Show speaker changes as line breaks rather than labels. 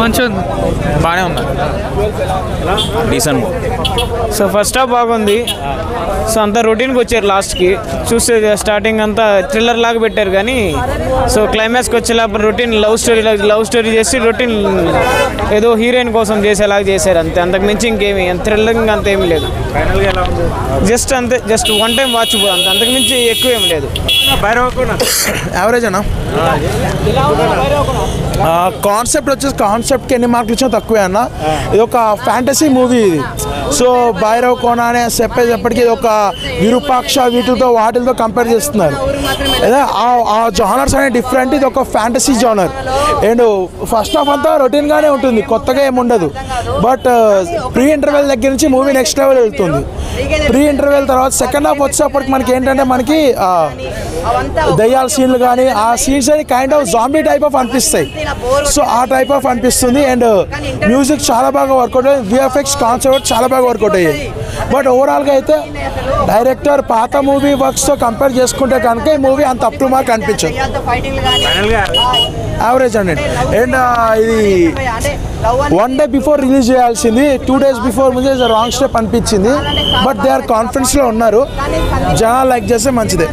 మంచిగా ఉంది, బాగానే ఉంది, డీసెంట్. సో ఫస్ట్ హాఫ్ బాగుంది. సో అంతా రొటీన్కి వచ్చారు లాస్ట్కి. చూస్తే స్టార్టింగ్ అంతా థ్రిల్లర్ లాగా పెట్టారు కానీ సో క్లైమాక్స్కి వచ్చేలాగా రొటీన్ లవ్ స్టోరీ చేసి రొటీన్ ఏదో హీరోయిన్ కోసం చేసేలాగా చేశారు అంతే. అంతకు మించి ఇంకేమి థ్రిల్లరింగ్ అంత ఏమి లేదు. జస్ట్ అంతే, జస్ట్ వన్ టైం వాచ్ అంతే, అంతకు మించి ఎక్కువ ఏం లేదు.
యావరేజ్ అన్న. కాన్సెప్ట్ వచ్చేసి కాన్సెప్ట్కి ఎన్ని మార్కులు ఇచ్చినా తక్కువే అన్న. ఇది ఒక ఫ్యాంటసీ మూవీ ఇది. సో భైరవ్ కోన అనే చెప్పేటప్పటికి ఇది ఒక విరూపాక్ష వాటితో కంపేర్ చేస్తున్నారు. అదే ఆ జానర్స్ అనేది డిఫరెంట్. ఇది ఒక fantasy genre. And first half అంతా రొటీన్గానే ఉంటుంది, కొత్తగా ఏముండదు. బట్ ప్రీ ఇంటర్వెల్ దగ్గర నుంచి మూవీ నెక్స్ట్ లెవెల్ వెళ్తుంది. ప్రీ ఇంటర్వెల్ తర్వాత సెకండ్ హాఫ్ వచ్చేప్పటికి మనకి ఏంటంటే మనకి దయ్యాల సీన్లు కానీ ఆ సీన్స్ అని kind of zombie type of అనిపిస్తాయి. సో ఆ టైప్ ఆఫ్ అనిపిస్తుంది. అండ్ మ్యూజిక్ చాలా బాగా వర్కౌట్ అయ్యింది. విఎఫ్ఎక్స్ కాన్సెప్ట్ చాలా బాగా వర్కౌట్ అయ్యాయి. బట్ ఓవరాల్గా అయితే డైరెక్టర్ పాత మూవీ వర్క్స్తో కంపేర్ చేసుకుంటే కనుక ఈ మూవీ అంత అప్ టు మార్క్ అనిపించదు, యావరేజ్ అండి. అండ్ ఇది 1 day బిఫోర్ రిలీజ్ చేయాల్సింది 2 days బిఫోర్ ముందే రాంగ్ స్టెప్ అనిపించింది. బట్ దే ఆర్ కాన్ఫిడెన్స్లో ఉన్నారు. జనాలు లైక్ చేస్తే మంచిదే.